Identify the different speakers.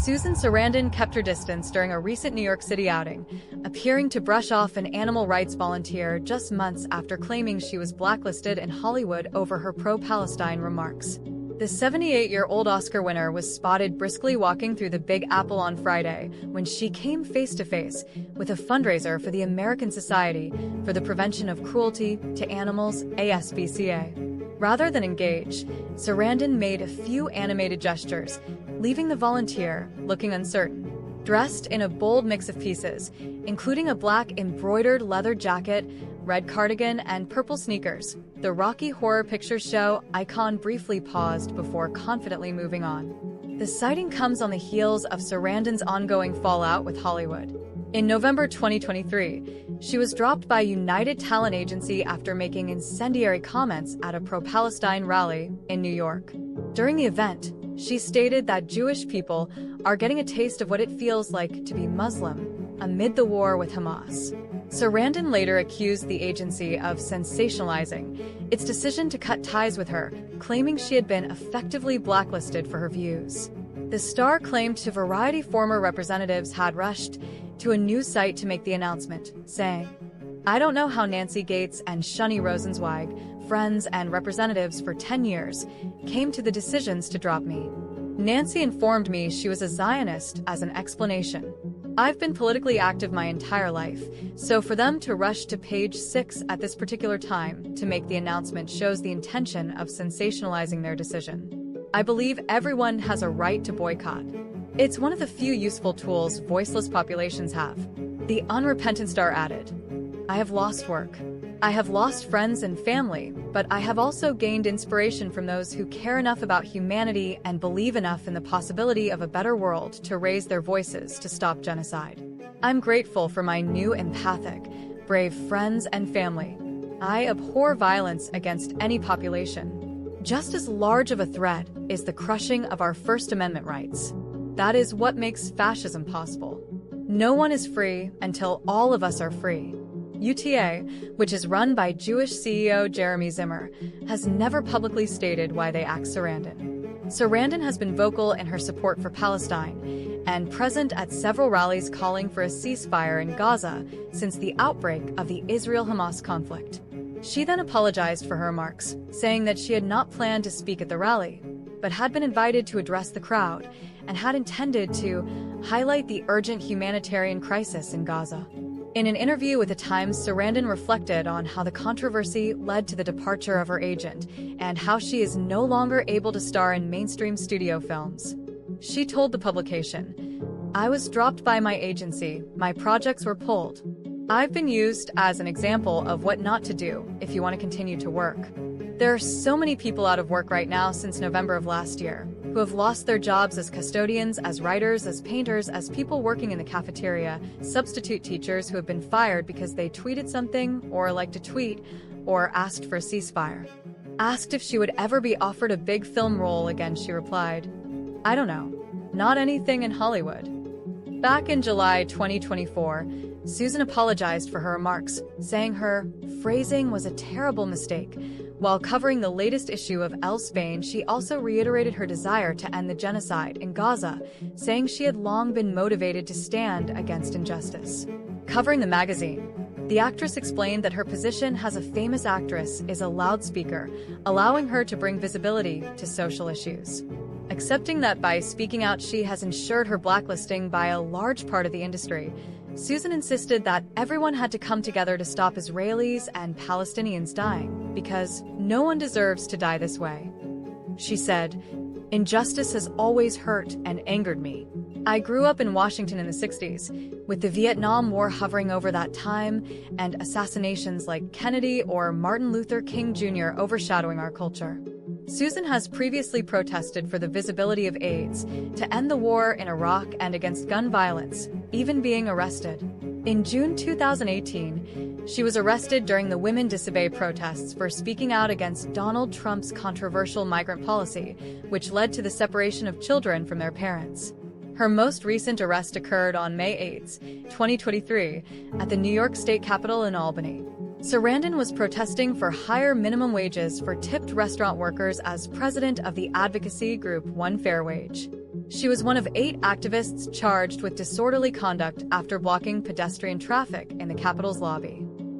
Speaker 1: Susan Sarandon kept her distance during a recent New York City outing, appearing to brush off an animal rights volunteer just months after claiming she was blacklisted in Hollywood over her pro-Palestine remarks. The 78-year-old Oscar winner was spotted briskly walking through the Big Apple on Friday when she came face-to-face with a fundraiser for the American Society for the Prevention of Cruelty to Animals, ASPCA. Rather than engage, Sarandon made a few animated gestures, leaving the volunteer looking uncertain. Dressed in a bold mix of pieces, including a black embroidered leather jacket, red cardigan, and purple sneakers, the Rocky Horror Picture Show icon briefly paused before confidently moving on. The sighting comes on the heels of Sarandon's ongoing fallout with Hollywood. In November 2023, she was dropped by United Talent Agency after making incendiary comments at a pro-Palestine rally in New York. During the event, she stated that Jewish people are getting a taste of what it feels like to be Muslim amid the war with Hamas. Sarandon later accused the agency of sensationalizing its decision to cut ties with her, claiming she had been effectively blacklisted for her views. The star claimed to Variety former representatives had rushed to a news site to make the announcement, saying, "I don't know how Nancy Gates and Shani Rosenzweig, friends and representatives for 10 years, came to the decisions to drop me. Nancy informed me she was a Zionist as an explanation. I've been politically active my entire life, so for them to rush to page 6 at this particular time to make the announcement shows the intention of sensationalizing their decision. I believe everyone has a right to boycott. It's one of the few useful tools voiceless populations have." The unrepentant star added, "I have lost work. I have lost friends and family, but I have also gained inspiration from those who care enough about humanity and believe enough in the possibility of a better world to raise their voices to stop genocide. I'm grateful for my new empathic, brave friends and family. I abhor violence against any population. Just as large of a threat is the crushing of our First Amendment rights. That is what makes fascism possible. No one is free until all of us are free." UTA, which is run by Jewish CEO Jeremy Zimmer, has never publicly stated why they axed Sarandon. Sarandon has been vocal in her support for Palestine and present at several rallies calling for a ceasefire in Gaza since the outbreak of the Israel-Hamas conflict. She then apologized for her remarks, saying that she had not planned to speak at the rally, but had been invited to address the crowd and had intended to highlight the urgent humanitarian crisis in Gaza. In an interview with The Times, Sarandon reflected on how the controversy led to the departure of her agent and how she is no longer able to star in mainstream studio films. She told the publication, "I was dropped by my agency, my projects were pulled. I've been used as an example of what not to do if you want to continue to work. There are so many people out of work right now since November of last year, who have lost their jobs as custodians, as writers, as painters, as people working in the cafeteria, substitute teachers who have been fired because they tweeted something, or liked a tweet, or asked for a ceasefire." Asked if she would ever be offered a big film role again, she replied, "I don't know. Not anything in Hollywood." Back in July 2024, Susan apologized for her remarks, saying her phrasing was a terrible mistake. While covering the latest issue of Elle Spain, she also reiterated her desire to end the genocide in Gaza, saying she had long been motivated to stand against injustice. Covering the magazine, the actress explained that her position as a famous actress is a loudspeaker, allowing her to bring visibility to social issues. Accepting that by speaking out she has ensured her blacklisting by a large part of the industry, Susan insisted that everyone had to come together to stop Israelis and Palestinians dying, because no one deserves to die this way. She said, "Injustice has always hurt and angered me. I grew up in Washington in the 60s, with the Vietnam War hovering over that time and assassinations like Kennedy or Martin Luther King Jr. overshadowing our culture." Susan has previously protested for the visibility of AIDS, to end the war in Iraq and against gun violence, even being arrested. In June 2018, she was arrested during the Women Disobey protests for speaking out against Donald Trump's controversial migrant policy, which led to the separation of children from their parents. Her most recent arrest occurred on May 8, 2023, at the New York State Capitol in Albany. Sarandon was protesting for higher minimum wages for tipped restaurant workers as president of the advocacy group One Fair Wage. She was one of 8 activists charged with disorderly conduct after blocking pedestrian traffic in the Capitol's lobby.